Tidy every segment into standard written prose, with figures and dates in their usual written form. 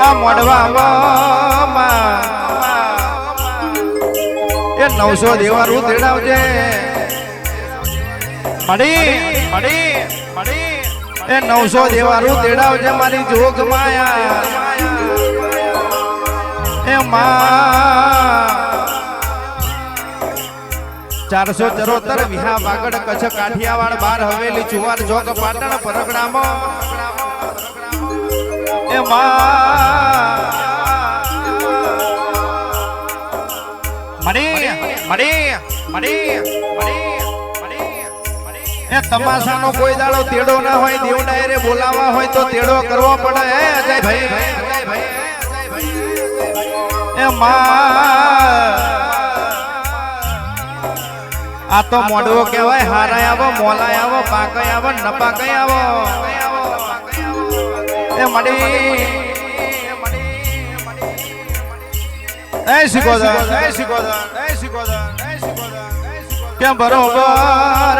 આ મોડવામાં એ 900 દેવારું તેડાવજે મડી મડી મડી એ 900 દેવારું તેડાવજે મારી જોગ માયા એ માં 474 વિહા વાગડ કચ્છ કાઠિયાવાડ 12 હવેલી ચુવાર જોગ પાટણ પરગણામાં એ માં મડી મડી મડી મડી એ તમાશાનો કોઈ દાડો તેડો ના હોય દેવ ડાયરે બોલાવા હોય તો તેડો કરવો પડે હે અજય ભાઈ એ માં આ તો મોડવો કહેવાય હારાય આવો મોલાય આવો પાકય આવો નપાકય આવો એ મડી એ શીખોદર કે બરોબર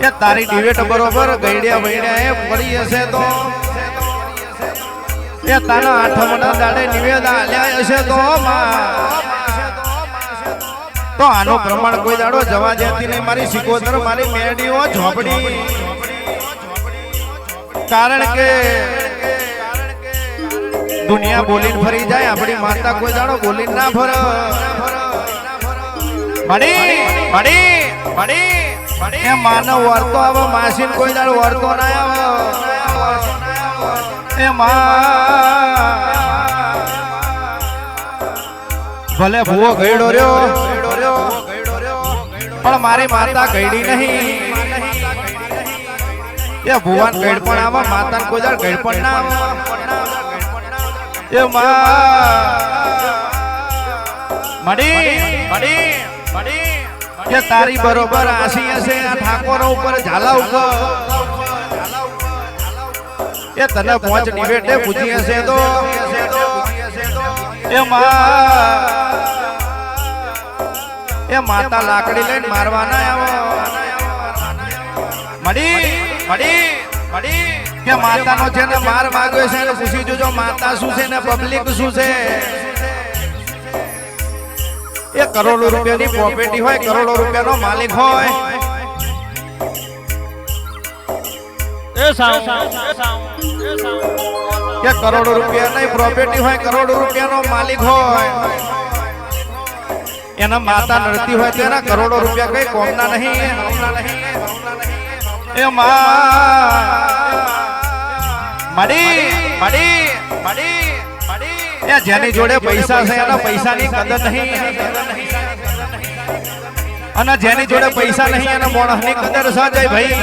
એ તારી ડિવેટ બરોબર ગઈડ્યા વઈડ્યા એ પડી હશે તો એ તારા આઠમના દાડે નિવેદ આલ્યા હશે તો તો આનું પ્રમાણ કોઈ દાડો જવા જતી નહીં મારી શીખોદર મારી મેડીઓ ઝોપડી કારણ કે દુનિયા બોલીને ફરી જાય આપણી માતા કોઈ દાડો બોલીને ના ફર મડી મડી મડી મડી એ માનવ વર્તો આવો માસીન કોઈ દાડો વર્તો ના આવો એ માં ભલે ભૂવો ગઈડો રહ્યો પણ મારી માતા ગઈડી નહીં એ ભુવાન ગઈડ પણ આવો માતા કોઈ દાડો ગઈડ પણ ના આવો એ મડી મડી મડી કે તારી બરોબર આસી હશે આ ઠાકોરો ઉપર ઝાલા ઉપર એ તને 5 ડિવેટે પૂછી હશે તો એ માતા લાકડી લઈને મારવાના આવો મડી મડી મડી કે માતાનો છે ને માર માંગ્યો છે ને પૂછી જોજો માતા શું છે ને પબ્લિક શું છે એ કરોડો રૂપિયાની પ્રોપર્ટી હોય કરોડો રૂપિયાનો માલિક હોય કે કરોડો રૂપિયાની પ્રોપર્ટી હોય કરોડો રૂપિયાનો માલિક હોય એના માતા નડતી હોય તેના કરોડો રૂપિયા કઈ કોમના નહીં એ મડી મડી મડી મડી એ જેની જોડે પૈસા છે એના પૈસાની કદર નહીં અને જેની જોડે પૈસા નહીં એના મોણસની કદર છે જય ભાઈ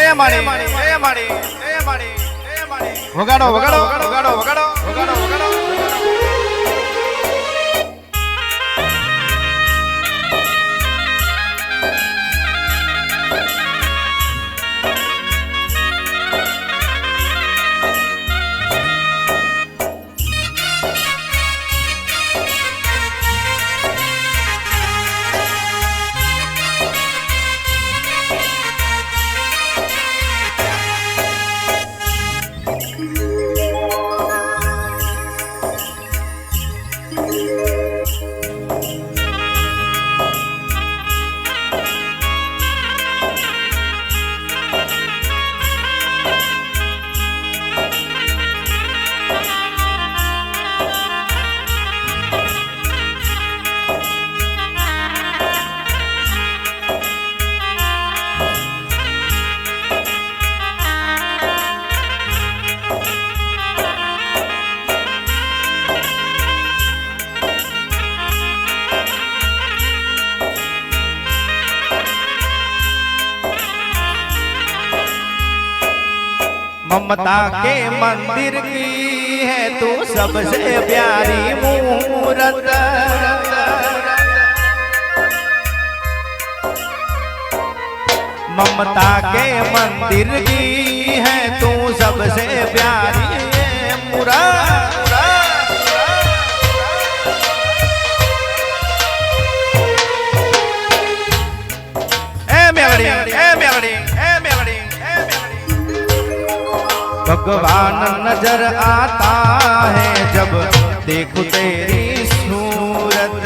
એ માડી એ માડી એ માડી એ માડી વગાડો વગાડો વગાડો વગાડો વગાડો વગાડો ममता के मंदिर की है तू सबसे प्यारी मूरत ममता के मंदिर की है तू सबसे प्यारी मूरत भगवान नजर आता है जब देखो तेरी सूरत।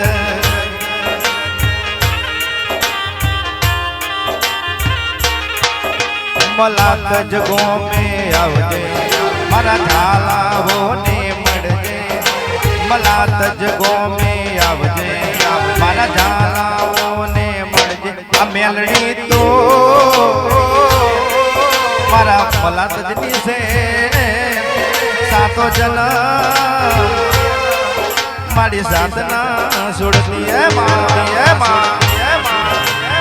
मलात जगों में आवजे मारा झालाओ ने मड़जे। मलात जगों में आवजे मारा झालाओ ने मड़जे। आ मेलड़ी तो मारा मलात जनी से सातो जन मारी साधना सुड़ती है मारती है मारती है मारती है।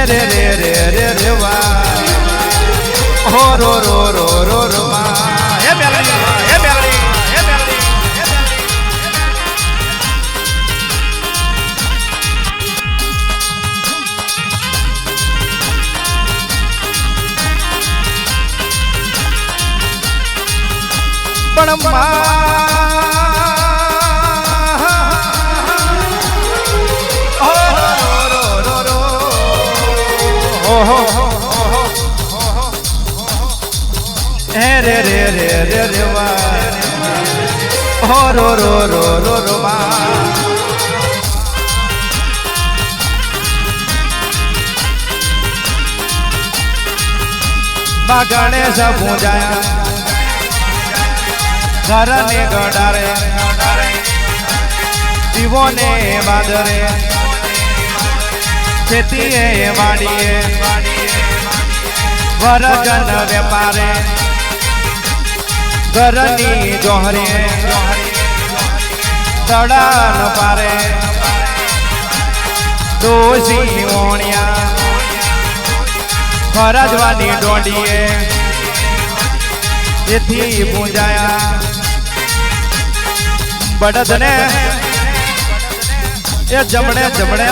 रे रे रे रे रे वा हो रो रो रो रो रो वा हे मेलडी हे मेलडी हे मेलडी हे मेलडी। पण रे रे रे रे रे वा हो रो रो रो रो रो वा। गणेश पूजाया घर ने गडारे जीवो ने बादरे खेती वाड़िए वरजन व्यापारे घरनी जोहरी तड़ान पारे दोषी ओणिया फरजवानी डोंडीए एथी पूजाया बड़द ने ये जमणे जमणे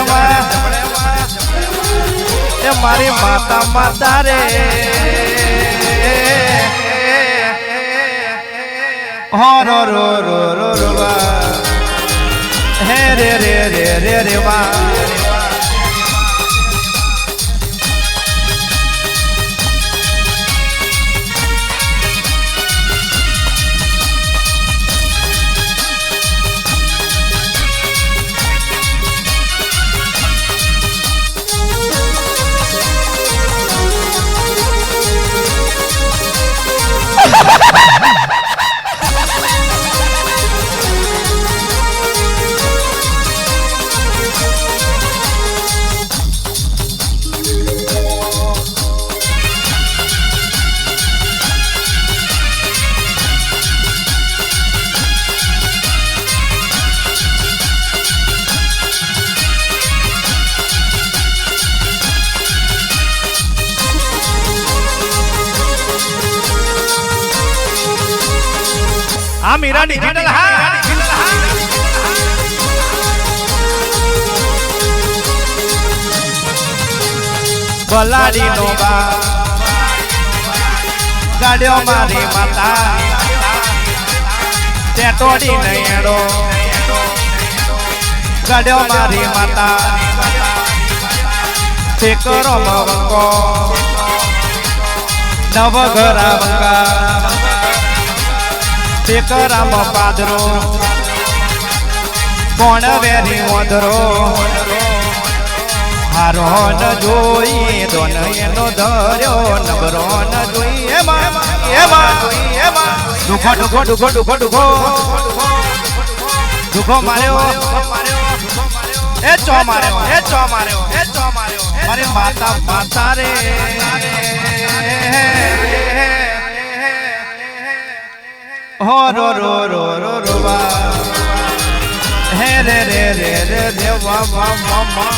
ये मारी माता माता रे हो रो रो रो रो रो वा हे रे रे रे रे रे वा। हाँ मीरा डिजिटल बलाड़ी नोबा गाड़ियों मारी माता टेटोड़ी नैड़ो गाड़ियों मारी माता टेकरो मवंको नवघरा वंगा टेकराम पादरो कोण वेरी ओधरो હારો ન જોઈ દોન એનો ધર્યો નબરો ન જોઈ એમાં દુખો દુખો દુખો દુખો દુખો દુખો માર્યો એ ચો માર્યો મારી માતા રે હો રો રો રો રો રો વા હે રે રે રે રે રે વા વા વા વા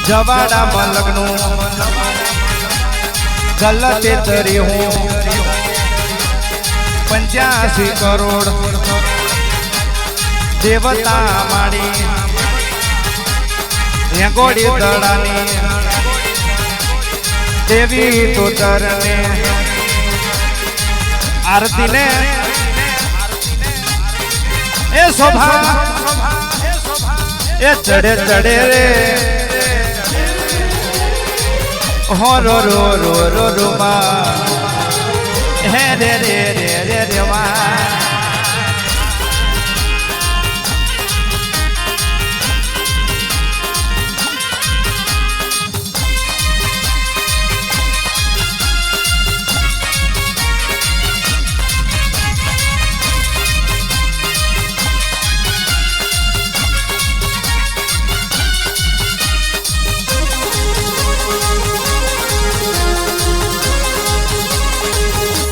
જવાડામાં લગ્ન ગલતે તરી હું 85 કરોડ દેવતા માડી રેંગોડી દડાની દેવી તો તરને આરતી ને એ શોભા એ ચડે ચડે રે હો રો રો રો રો રો મા હે રે રે રે રે રે મા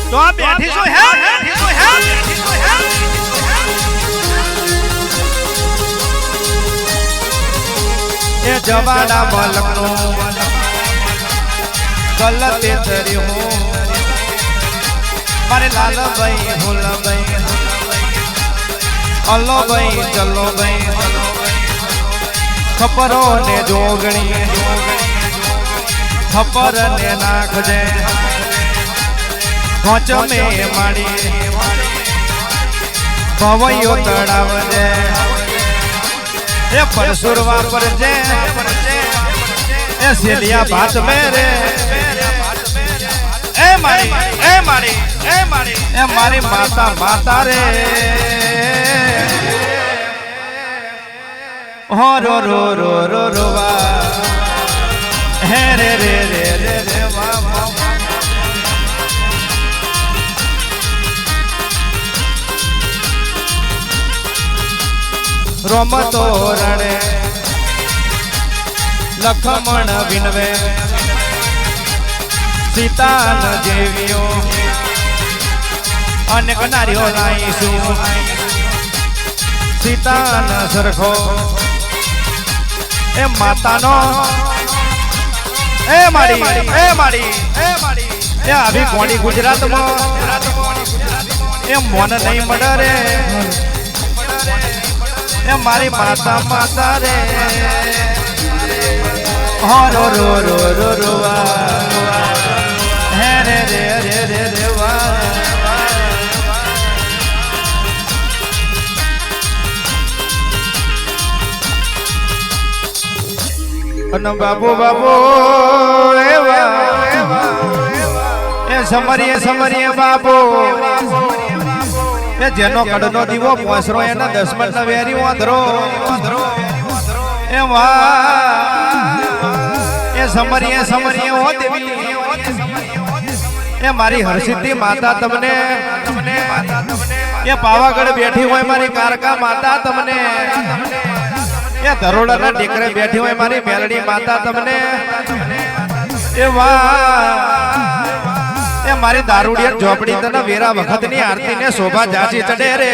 તો બેઠી છો હે એ જવાડા મલકનો ગલતે તરી હું મારે લાલભાઈ ભૂલભાઈ અલ્લો ભાઈ ચલો ભાઈ ખપરો ને જોગણી ખપર ને નાખજે કોચ મે માડી ભવયો તળાવજે એ પરસુરવા પરજે એ સેલિયા ભાત મે રે એ મારી એ મારી માતા રે હો રો રો રો રો રો વા હે રે રે રે રે રે વા વા રોમતો રણે લખમણ વિનવે સીતાન જેવીઓ અનેક નારીઓ લાઈશું સીતાન સરખો એ માતાનો એ માડી એ આવી કોણી ગુજરાતમાં એ મોન નહીં મળે રે એ મારી માતા રે હો રો રો રો રો રો વા હે રે રે રે રે રે વા અને બાબુ એ સમરીએ બાબુ એ જેનો કડનો દીવો પોસરો એના દસમન ના વેરી વાંધરો એ વાહ એ સમરીએ હો દેવી એ મારી હરસિદ્ધિ માતા તમને એ પાવાગઢ બેઠી હોય મારી કારકા માતા તમને એ ધરોડાના ટેકરે બેઠી હોય મારી મેલડી માતા તમને એ વાહ એ મારી દારૂડિયા ઝોપડી તને વેરા વખતની આરતી ને શોભા જાચી ચડે રે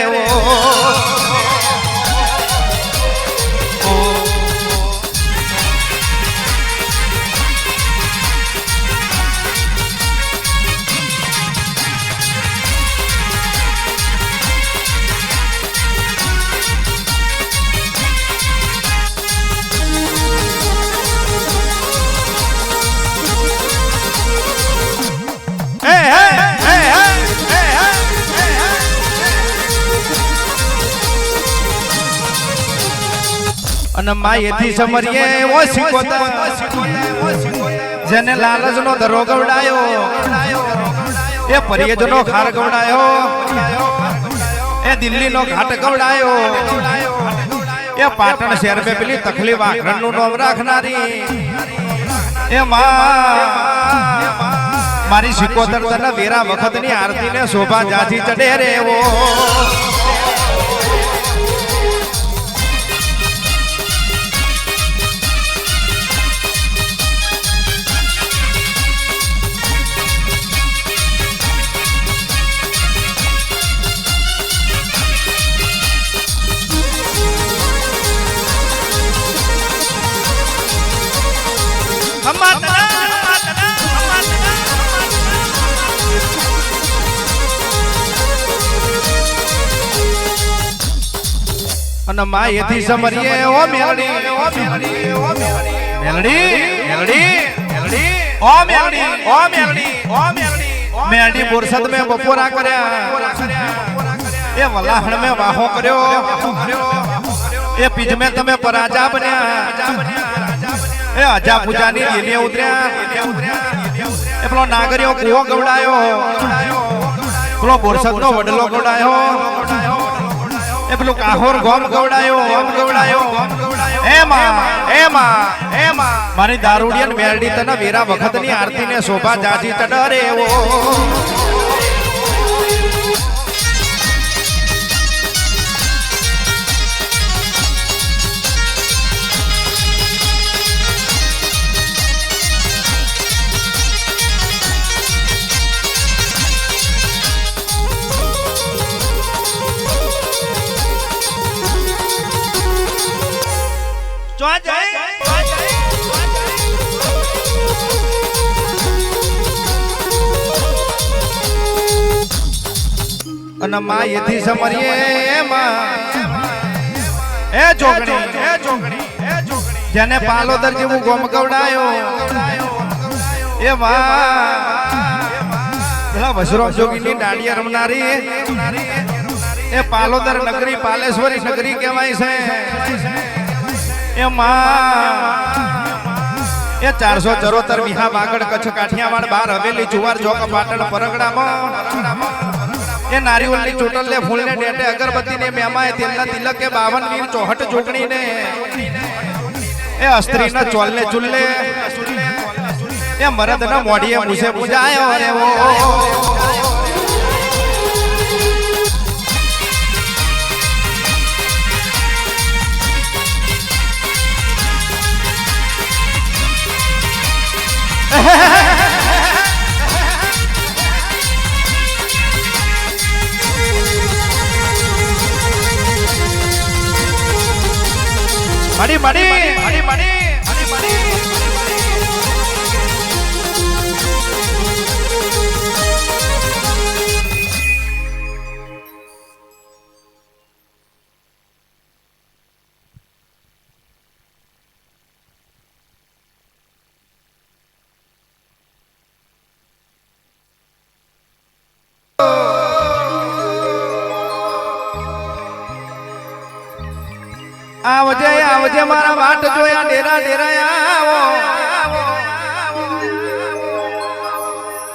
અને માયેથી સમરીએ ઓ સિકોતા જેને લાલચનો ધરો ગવડાયો એ પરિયજનો ખાર ગવડાયો એ દિલ્હીનો ઘાટ ગવડાયો એ પાટણ શહેર में પેલી તકલીફ આખરણનું નામ રાખનારી એ મારી સિકોતર તને વેરા વખતની આરતીને શોભા જાજી ચડે રે ઓ અને માયેથી સમરીએ ઓ મેલડી મેલડી મેલડી મેલડી ઓ મેલડી ઓ મેલડી ઓ મેલડી મેલડી બોરસદ મે બપોરા કર્યા એ વલાહણ મે વાહો કર્યો એ પીજ મે તમે પરાજા બન્યા એ અજા પૂજાની લીલે ઉતર્યા એ પેલો નાગરિયો કુવો ગવડાયો પેલો બોરસદ નો વડલો ગવડાયો એ પેલું કાહોર ગોમ ગવડાયો એમાં મારી દારૂડિયન મેરડી તને વેરા વખતની આરતીને શોભા જાજી ચડરે એવો અને માયેથી સમરીએ એ જોગણી જેને પાલોદર જેવું ગોમ ગવડાયો એ પેલા વસરો જોગીની દાડિયા રમનારી એ પાલોદર નગરી પાલેશ્વરી નગરી કહેવાય છે એ એ 474 વિહા વાગડ કચ્છ કાઠિયાવાડ 12 હવેલી જુવાર જોક પાટણ પરગડામાં એ નારિયોલની ચોટલ ને ફૂલ ને ડેટે અગરબત્તી ને મેમાએ તેલના તિલક કે 52 વીર ચોહટ જોગણી ને એ અસ્ત્રી ના ચોલ ને ચુલ્લે એ મરદ ના મોઢીએ મુસે પૂજાયો એવો મડી આવજે મારા વાટ જોયા ડેરા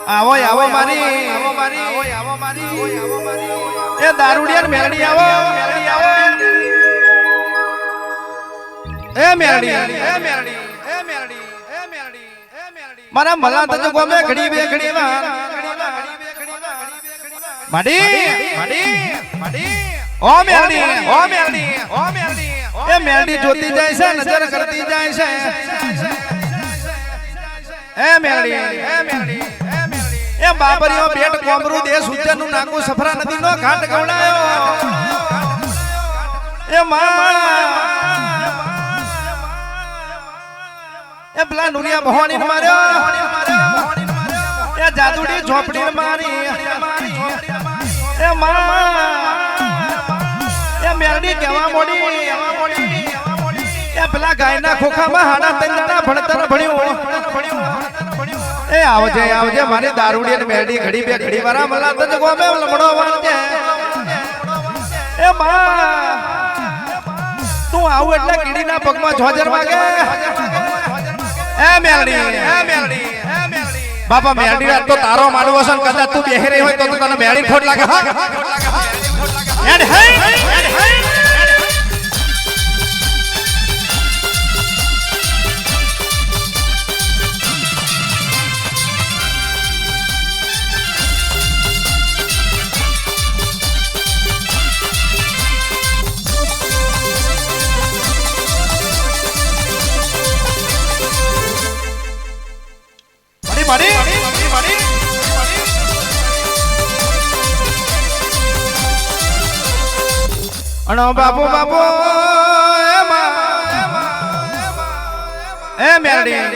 આવો મારી એ દારૂડિયા મેલડી આવો એ મેલડી મારા મલા તજ ગોમે ઘડી બે ઘડી માડી ઓ મેલડી એ મેલડી જોતી જાય છે નજર કરતી જાય છે એ મેલડી એ બાબરીઓ બેટ કોમરું દેશ ઉજ્જૈનનું નાકુ સફરા નદીનો ઘાટ ગવડાયો એ એ પેલા નુરિયા ભવાની માર્યો એ જાદુડી ઝોપડી મારી એ એ મેલડી કેવા મોડી એ પેલા ગાયના ખોખામાં હાડા તંજાણા ભણતર ભણ્યું એ આવજે મારી દારૂડી ને મેલડી ઘડી બે ઘડી વાળા મલા તજ ગોમે લમડો વાંચે એ તું આવું એટલે કીડીના પગમાં જોજર વાગે એ મેલડી બાપા મેલડી તો તારો માનવો છે કદાચ તું બેહી રહી હોય તો તને મેળી ખોટ લાગે એડ હે અણો બાપુ બાપુ એ મેરડી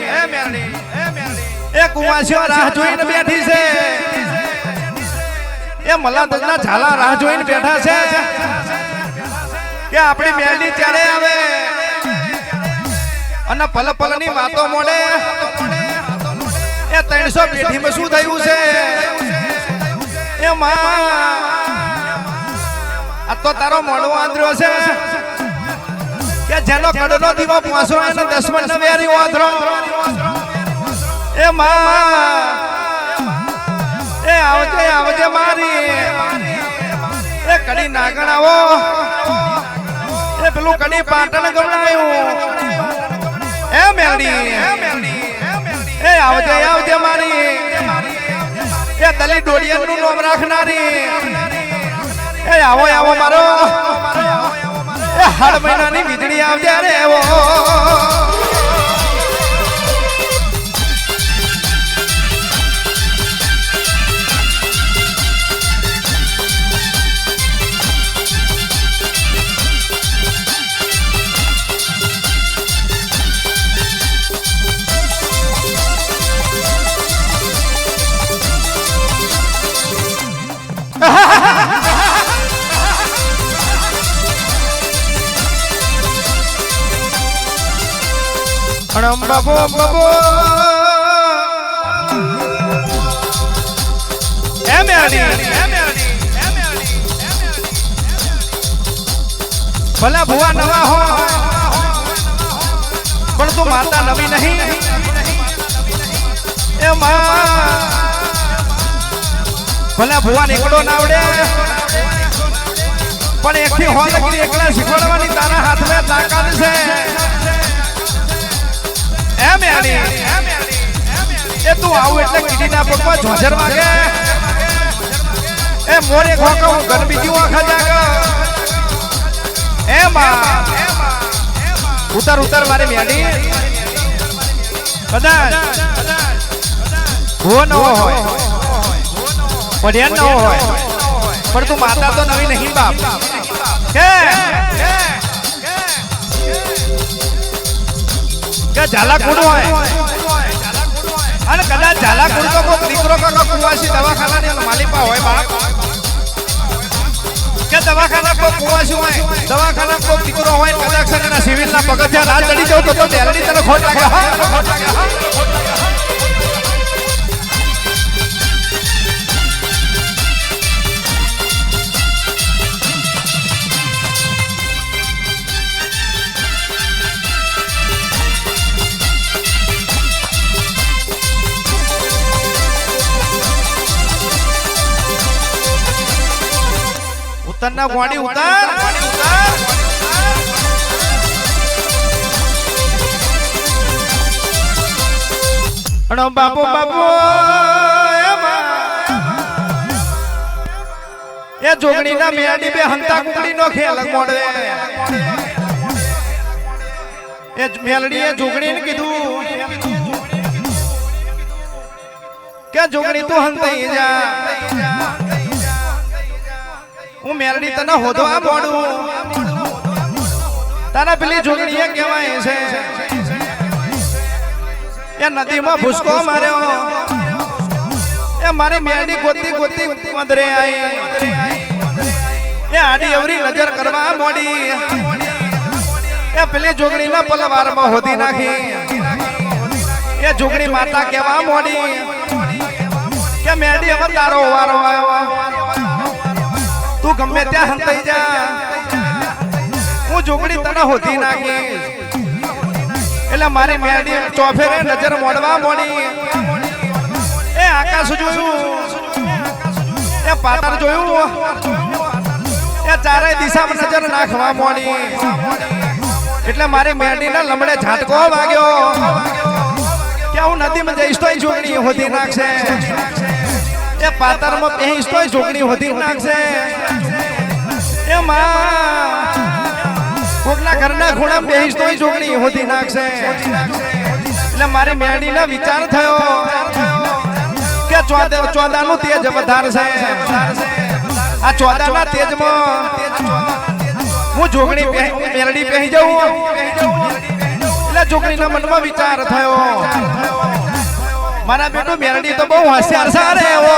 એ કુવાસીઓ રાહ જોઈને બેઠી છે એ મલાદના ઝાલા રાહ જોઈને બેઠા છે કે આપણી મેરડી ત્યારે આવે અને પલ પલની વાતો મોડે એ 300 પેઢીમાં શું થયું છે એ માં આ તો તારો મોડો આંધ્રો છે કે જેનો કડનો દીવો પોસો એને 10 મણ વેરી આંધ્રો એ માં એ આવજે મારી એ કડી નાગણાવો એ પેલું કડી પાટણ ગમણાયું એ મેરડી એ આવજે મારી એ દલી ડોડિયનનું નામ રાખનારી એ આવો મારો એ હર મહિનાની વીજળી આવજે રે એવો બાબો એ મેરડી ભલા ભુવા નવા હો પણ તું માતા નવી નહીં એ માં ભલા ભુવા નીકળો ના આવડે પણ એકથી હો લગી એકલા શીખવાડવાની તારા હાથમાં તાકાત છે એ મેરડી એ તું આવું એટલે કીડીના પગમાં ઝોઝર વાગે એ મોરે ખોકો ઘર બીજી વખત જાગે એ માં ઉતર મારી મેરડી કદાચ હો ન હોય પઢિયાન ન હોય પણ તું માતા તો નવી નહીં બાપ કે ઝાલાકુડ હોય અને કદાચ ઝાલાકુડ તો કોઈ દીકરો કાકા કુવાસી દવાખાનાની માલિકા હોય બાપ કે દવાખાના કોઈ કુવાસી હોય દવાખાના કોઈ દીકરો હોય કદાચ સગના સિવિલના પગથિયા રાત ચડી જાવ તો ડેલડી તને ખોટ લાગે ઉતરના ગોડી ઉતાર અણો બાપુ એ જોગણીના મેરડી બે હંતા કુકડીનો ખેલ મોડે એ મેલડીએ જોગણીને કીધું કે જોગણી તું હંતાઈ જા હું મેલડી તને હોદો આ મોડું તારા પેલી જોગણીએ કહેવાય છે એ નદીમાં ભૂસકો માર્યો એ મારી મેલડી ગોતી મંદરે આવી એ આડી અવરી નજર કરવા મોડી એ પેલી જોગણીના પલવારમાં હોદી નાખી એ જોગણી માતા કહેવા મોડી કે મેલડી હવે તારો વારો આવ્યો તું ગમે ત્યાં હંતાઈ જા હું જોગણી તને હોદી નાખી એટલે મારી મેલડી ચોફેરે નજર મોડવા મોડી એ આકાશ જોયું એ પાતાર જોયું એ ચારે દિશામાં નજર નાખવા મોડી એટલે મારી મેરડીના લમડે ઝાટકો વાગ્યો કે હું નદીમાં જઈશ તોય જોગણી હોધી નાખશે એ પાતરમાં પહેરીશ તોય જોગણી હોધી નાખશે એ માં કોકના ઘરના ખૂણા પહેરીશ તોય જોગણી હોધી નાખશે એટલે મારી મેરડીનો વિચાર થયો કે ચોદાનું તેજ વધારશે આ ચોદાના તેજમાં હું જોગણી મેરડી પહેરી જાઉં એટલે જોગણીના મનમાં વિચાર થયો મારા બેટો મેરડી તો બહુ હોશિયાર સારે એવો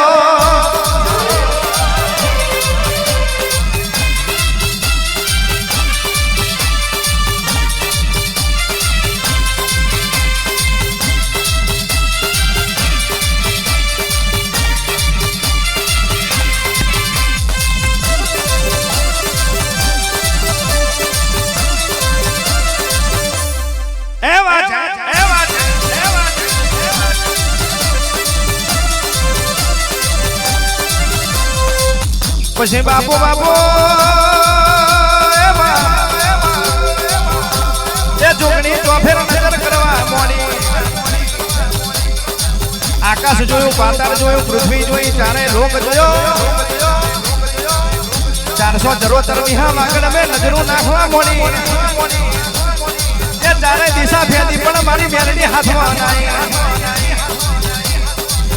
પછી બાપો એ જોગણી ચોફેર નજર કરવા મોડી આકાશ જોયું પાતાળ જોયું પૃથ્વી જોઈ ચારે લોક જોયો 400 જરો તરવીહા વાગડ મે નજરો નાખવા મોડી એ ચારે દિશા ફેદી પણ મારી મેરડી હાથમાં નાઈ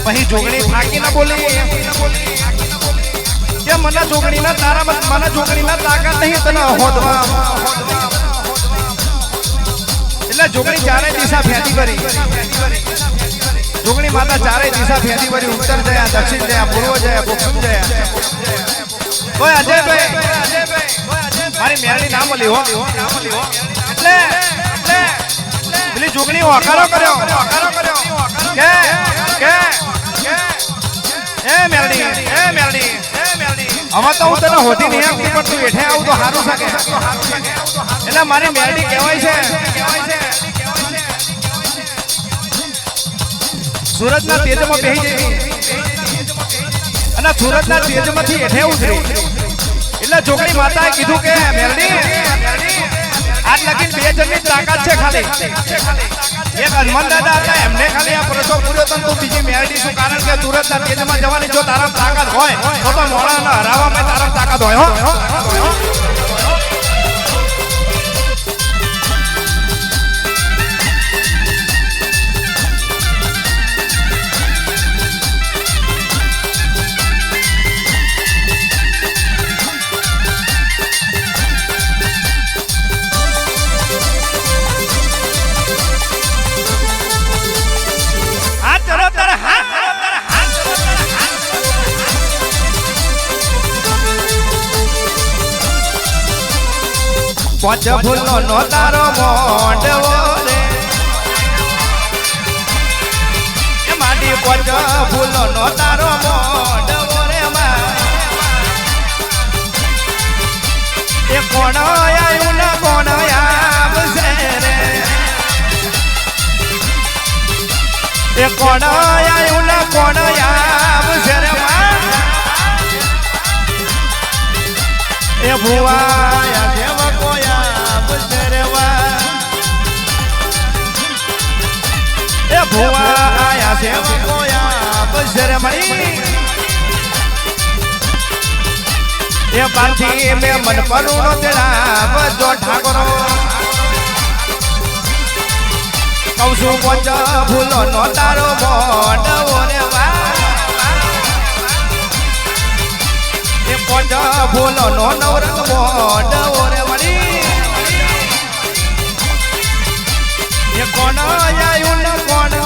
પછી જોગણી થાકી ન બોલી કે મને જોગણીના તારા મને જોગણીના તાકાત નહીં તને હોદવા એટલે જોગણી ચારે દિશા ફેદી કરી જોગણી માતા ચારે દિશા ફેદી કરી ઉત્તર જયા દક્ષિણ જયા પૂર્વ જયા પશ્ચિમ જયા કોઈ અજયભાઈ મારી મેરડી નામ લીહો એટલે પેલી જોગણી હોકારો કર્યો કે એ મેરડી હવે તો હું તને હોતી નહીં આવતી પણ તું હેઠે આવું તો સારું શકે એટલે મારી મેરડી કહેવાય છે સુરતના તેજમાં બેહી જઈ અને સુરતના તેજમાંથી હેઠે ઉતરી એટલે જોગણી માતાએ કીધું કે મેરડી આજ લગીન 2 જણની તાકાત છે ખાલી એક હનુમાન દાદા હતા એમને ખાલી આ પ્રસો પૂર્યો તો તું બીજી મેરડી શું કારણ કે સુરતના તેજમાં જવાની જો તારા તાકાત હોય તો મોળાના હરાવવામાં તારા તાકાત હોય હો પાંચ ફૂલનો નો તારો મોંડવો રે એ માડી પાંચ ફૂલનો નો તારો મોંડવો રે એ કોણ આયું ને કોણ આવશે રે એ કોણ આયું ને કોણ આવશે રે એ ભુવાયા દેવ ભુવા આયા સેવકોયા બસર મળી એ પાછી મે મન પરુનો તેડા બજો ઠાકોરો કૌસુ પોચ ફૂલો નો તારો મોઢવો રે વા એ પોચ ફૂલો નો નવરંગ મોઢવો રે મળી એ કોણ આયું ને કોણ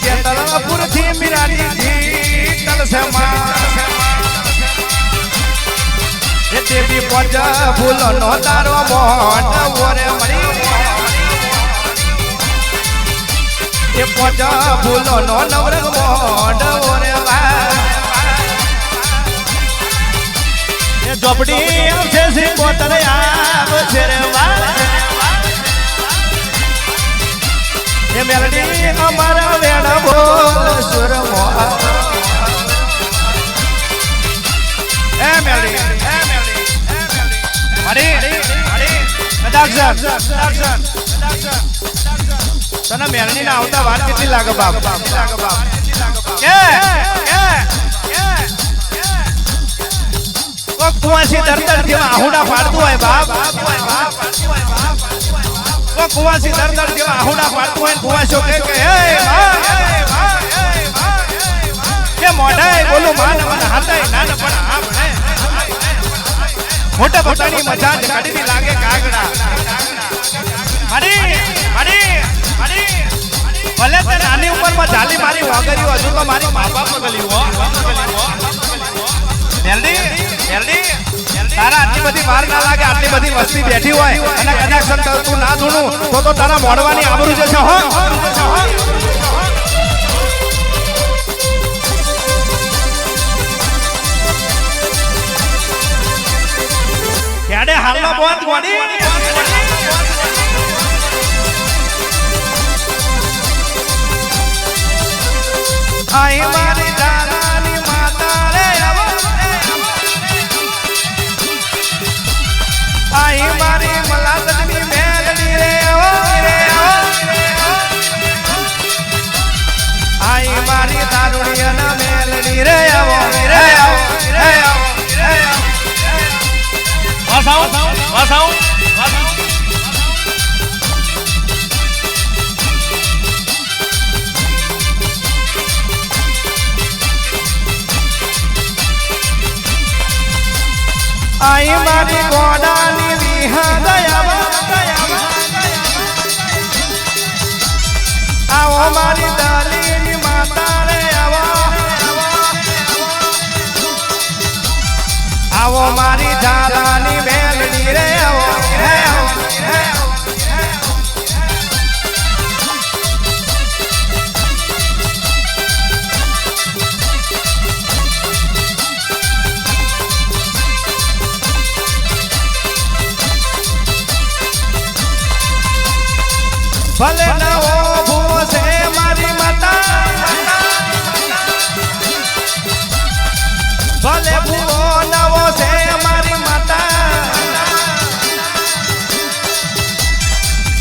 જેતલપુર થી મીરાની જીતલ સમા એ દેવી પોચ ફૂલો નો તારો મોઢવો રે મળી એ પોચ ફૂલો નો નવરંગ મોઢવો રે એ ઝોપડી આવશે શ્રી પોતર આવશે રે એ મેલડી અમારા વેણ બોલ સુર તને મેરણી ના આવતા વાર કેટલી લાગે બાપ કે કુવાસી દરદર થી આહુડા પાડતું હોય બાપ કુવાસી દરદર થી આહુડા પાડતું હોય કુવાસો કે કે મોઢાય બોલું માન મન હાથાય નાન પણ આ ભણે મોટા પોતાની મજા કાઢી લાગે કાગડા ભલે તે નાની ઉંમરમાં ચાલી મારી વાગરીઓ હજુ તો મારી મા બાપ મેલડી તારા આટલી બધી વાર ના લાગે આટલી બધી વસ્તી બેઠી હોય અને કદાચ તું ના ધૂણું તો તારા મોડવાની આબરૂ જશે હો ક્યારે હાલનો બોત ગોડી આઈ મારી દાદાની માતા રે આઈ મારી મલાદની મેલડી રે આઈ મારી દારૂડિયાના મેલડી રે વાસાઓ આઈ મારી ગોડાની વિહા દયા આવો મારી દાલીની માતા રે આવો મારી ઝાલાની મેલડી રે ભલે નવો ભૂવો છે મારી માતા ભલે ભૂવો નવો છે મારી માતા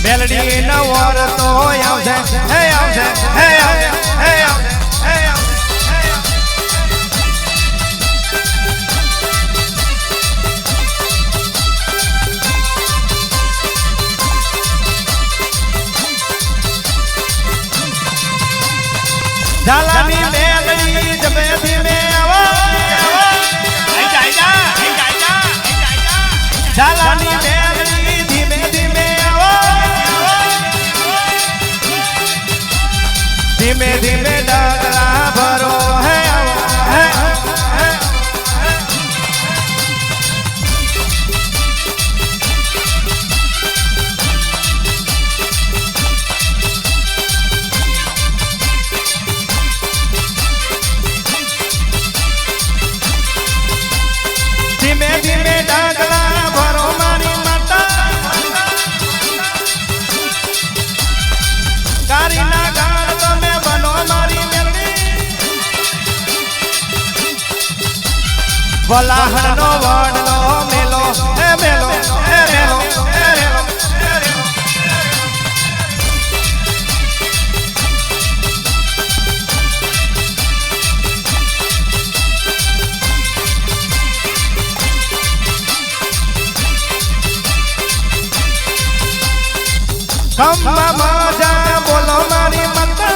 મેલડી નવો રતો આવશે હે આવશે હે આવશે હે આવશે ઝાલાની મેલડી જમે ધીમે આવો ઝાલાની મેલડી ધીમે ધીમે આવો ધીમે ધીમે ડગલા ભરો હે ધીમે ધીમે ડાગલા ભરો મારી માતા કારીના ગાળ તમે બનો મારી મેલડી વલાહણનો વડલો મેલો હે મેલો હે મેલો હે મેલો ખમ્મા માજા બોલો મારી માતા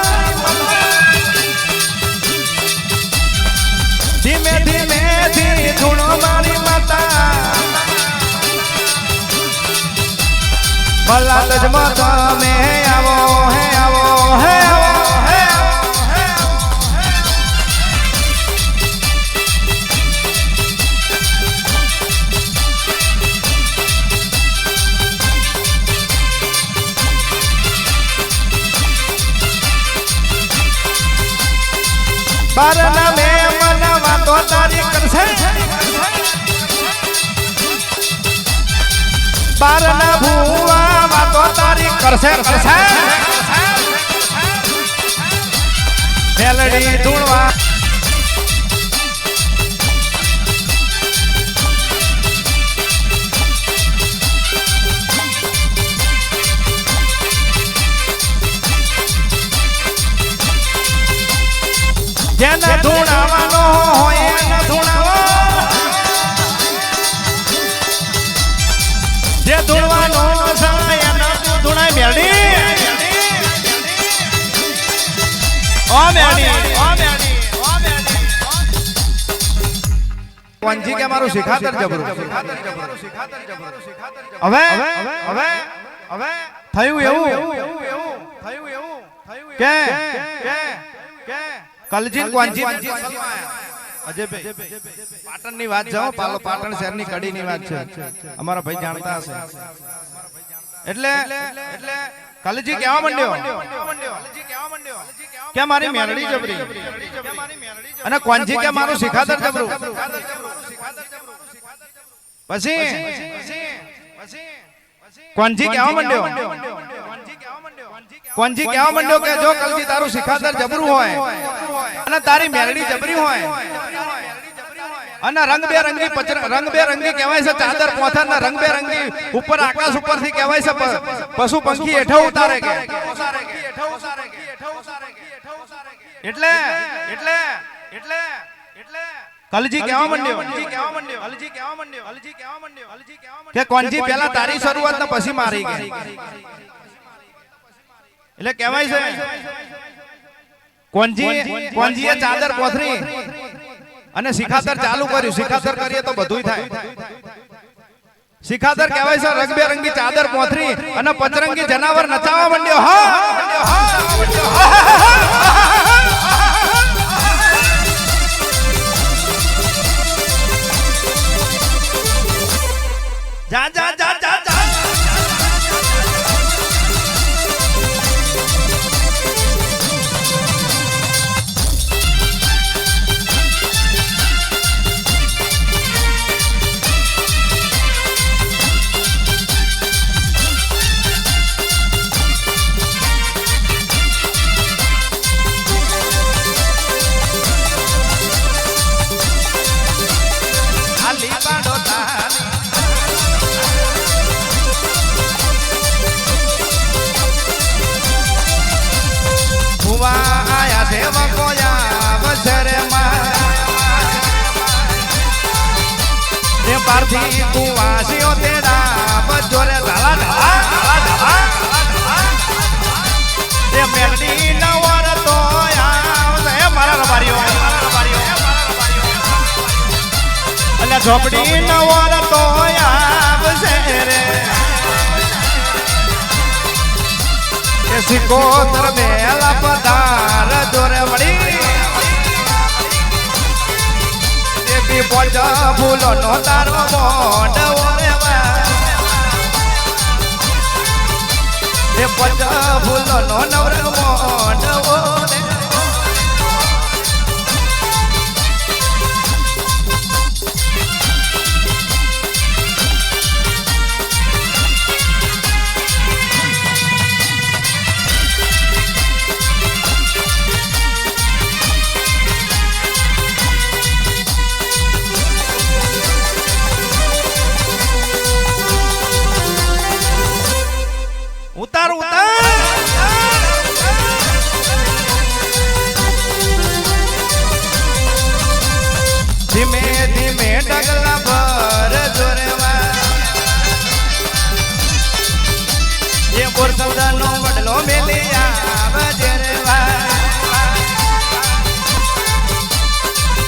ધીમે ધીમે થી ધૂણો મારી માતા ભલા તજમાં તમે આવો હે આવો હે આવો હે બારના મે મનવા તો તારી કરશે બારના ભૂવા વાતો તારી કરશે મેલડી ધૂણવા કોંજી કે મારું શિખાતર જબરું હવે થયું એવું કે કલજી કોંજી અજયભાઈ પાટણની વાત છે પાટણ શહેરની કડીની વાત છે અમારા ભાઈ જાણતા હશે એટલે કલજી કહેવા માંડ્યો કે મારી મેરડી જબરી અને કોંજી કે મારું શિખાતર જબરું પછી કોંજી કહેવા માંડ્યો કે જો કલજી તારું શિખાતર જબરું હોય અને તારી મેરડી જબરી હોય અને રંગબેરંગી કહેવાય છે ચાદર પોથર ના રંગબેરંગી ઉપર આકાશ ઉપરથી કહેવાય છે પશુ પંખી હેઠો ઉતારે કે એટલે કલજી કહેવા માંડ્યો કે કોંજી પહેલા તારી શરૂઆત ને પછી મારી ગઈ એટલે કહેવાય છે કોંજીએ ચાદર પોથરી અને શિખાતર ચાલુ કર્યું શિખાતર કરીએ તો બધુંય થાય શિખાતર કહેવાય છે રંગબેરંગી ચાદર પોથરી અને પચરંગી જનાવર નચાવવા માંડ્યો જા જા જા જા જા પારથી કુવાસીઓ તેડા બજોરે ધાલા ધાલા એ મેલડી નવર તો આવશે મારા રબારીઓ અલ્યા ઝોપડી નવર તો આવશે રે એ સિકોતર મેલા પધાર જોરે વળી પોચા ફૂલો નો તારો મોઢ એ પોચા ફૂલો નો નવર મોઢ ધીમે ધીમે ડગલા ભર જોરેવા એ બોરસદાનો વડલો મેલી આવે જેરેવા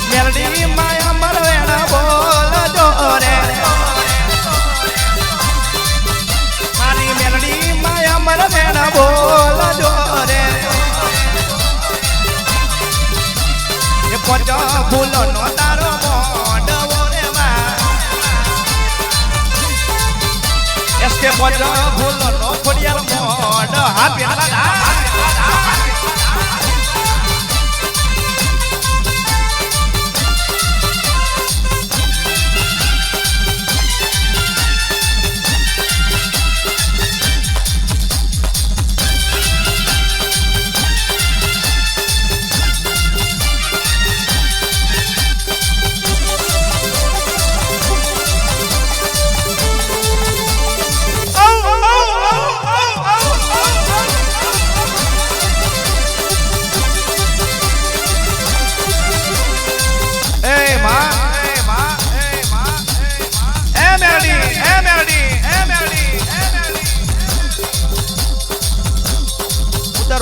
મેરડી માયા મરવેણા બોલ જોરે મારી મેરડી માયા મરવેણા બોલ જોરે એ પોચા ફૂલો નો તારો કે પોચા ફૂલો નો ખોડિયાર મોઢ હા પેલા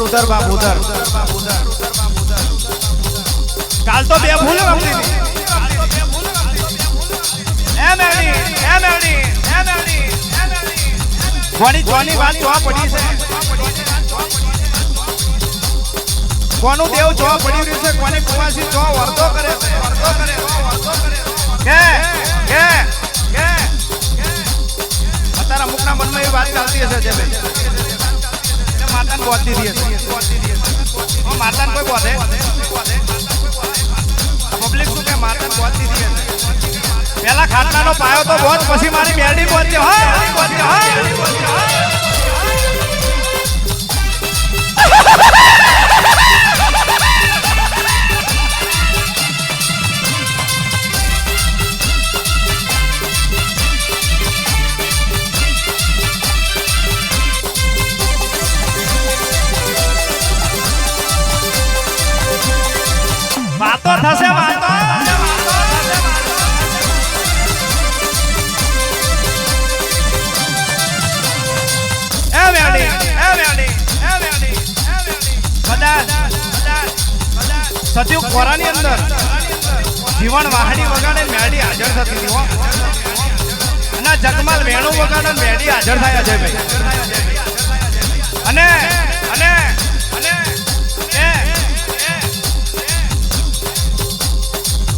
उधर बाप उधर काल तो बे फूल रमती थी કોની જોની વાત જોવા પડી છે કોનું દેવ જોવા પડી રહ્યું છે કોની કુવાસી જોવા વર્તો કરે છે કે અત્યારે અમુકના મનમાં એવી વાત ચાલતી હશે જે ભાઈ માતાને બોધતી હતી હશે માતાને કોઈ બોધે પબ્લિક શું કે માતાને બોધતી હતી હશે પેલા ખાટલાનો પાયો તો બોધ પછી મારી મેરડી બોધતી હોય વાતો થશે વાતો સત્યુ કોરાની અંદર જીવન વાહડી વગાડે મેડી હાજર થતી હતી હો અને જગમાલ વેણુ વગાડે મેડી હાજર થાય અજયભાઈ અને અને અને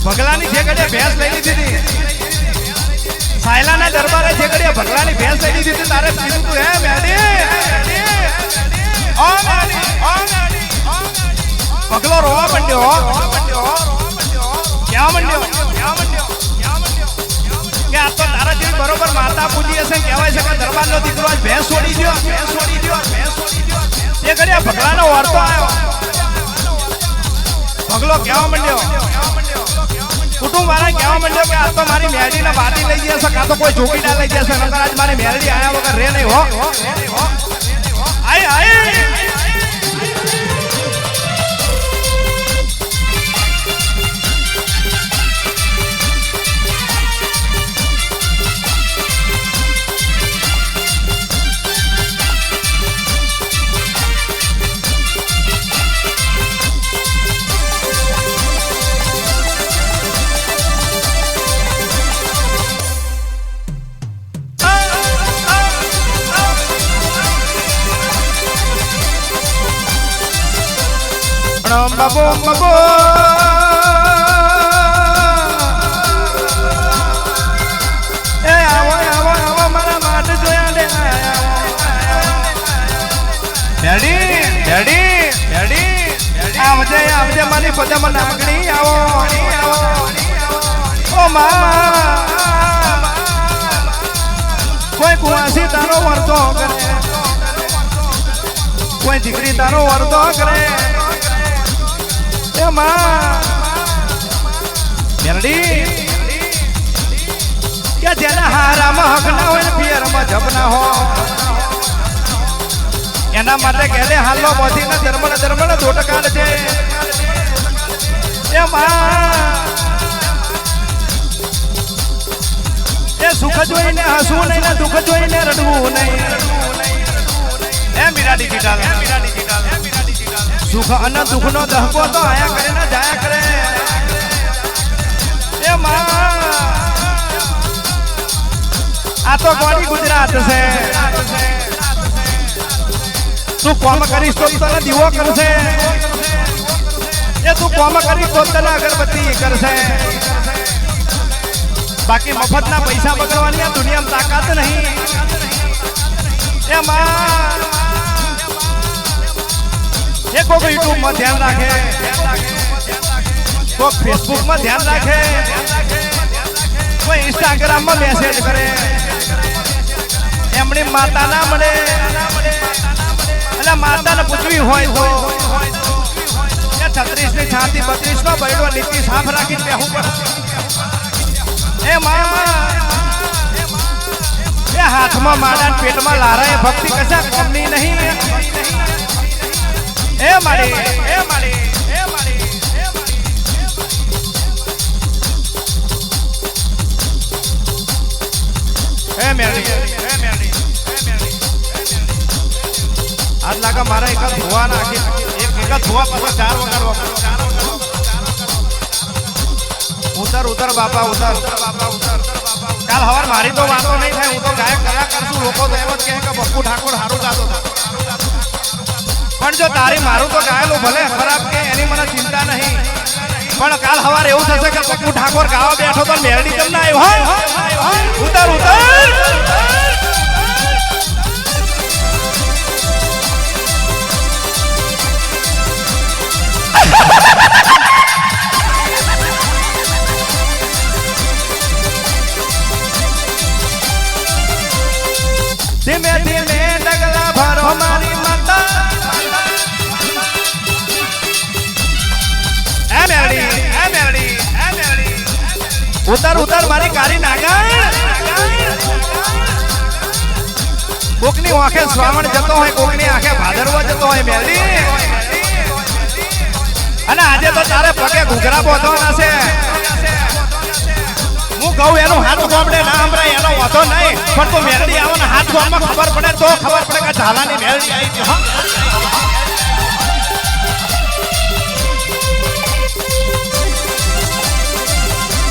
ભગલાની જે ઘડીએ ભેંસ લઈ લીધી હતી સાયલાના દરબારે જે ઘડીએ ભગલાની ભેંસ લઈ લીધી હતી તારે કીધું તું હે મેડી ઓ મેડી પગલો રોવા મંડ્યો ક્યાં મંડ્યો કે આ તો તારા જેવી બરોબર માતા પૂજી હશે કહેવાય છે કે દરબારનો દીકરો આજ ભેંસ છોડી ગયો એ ઘડીએ ભગલાનો વાર્તો આવ્યો પગલો કહેવા મંડ્યો કુટુંબ વાળા કહેવા માંડ્યો કે આ તો મારી મેરડીને વાટી લઈ જશે કાં તો કોઈ જોગીડા લઈ જશે નકર આજ મારી મેરડી આયા વગર રે નહીં હો આય આય Babo babo આવો મારા માટ જોયા લે ડેડી આવજે મારી પદમાં નામકડી આવો ઓ માં કોઈ કુવાસી તારો વર્તો કરે કોઈ દીકરી તારો વર્તો કરે મેરડી કે જેના હારામાં હક ના હોય ને પિયરમાં જપ ના હોય એના માટે કહેલે હાલો મોથી ના ધર્મ દોટ કાઢ છે એ સુખ જોઈને હસવું નહીં ને દુઃખ જોઈને રડવું નહીં એ મીરાડી કીધા સુખ અને દુઃખ નો દહકો તો આયા કરે ને જાયા કરે એ માં આ તો ગોડી ગુજરાત છે તું કોમ કરીશ તો તને દીવો કરશે એ તું કોમ કરીશ તો તને અગરબત્તી કરશે બાકી મફતના પૈસા બગડવાની આ દુનિયામાં તાકાત નહીં એ માં કોક યુટ્યુબ માં ધ્યાન રાખે કોક ફેસબુક માં ધ્યાન રાખે કોઈ ઇન્સ્ટાગ્રામ માં મેસેજ કરે એમની માતા ના મળે એટલે માતાને પૂછવી હોય તો 36 ની છાતી 32 નો બૈડો લીટી સાફ રાખીને બેહવું પડે એ એ હાથમાં માડા પેટમાં લારા એ ભક્તિ કશા કોમની નહીં એ માડી આજ લાગે મારા એક ધોવા નાખી એક ધોવા પૂરા 4 વગાડવા ઉતર ઉતર બાપા ઉતર કાલ હવાર મારી તો વાતો નહીં થાય. હું તો ગાયક કલાકાર છું. લોકો તો એમ જ કહે કે બપ્પુ ઠાકોર સારું ગાતો હતો. પણ જો તારી મારું તો ગાયેલું ભલે ખરાબ કે એની મને ચિંતા નહીં. પણ કાલ હવાર એવું થશે કે બપ્પુ ઠાકોર ગાવા બેઠો તો મેરડી કેમ ના આવ્યો. ઉતર ઉતર ધીમે ધીમે ડગલા ભરો મારી માતા. ઉતર ઉતર મારી કાળી નાગણ. કોકની આંખે શ્રાવણ જતો હોય, કોકની આંખે ભાદરવો જતો હોય મેલડી. અને આજે તો તારે પગે ઘૂઘરા બોધવાના છે. હું કહું એનું હાથ ગોમડે ના સંભળાય એનો વાંધો નહીં, પણ તું મેલડી આવો ને હાથ ગોમમાં ખબર પડે તો ખબર પડે કે ઝાલાની મેલડી આવી.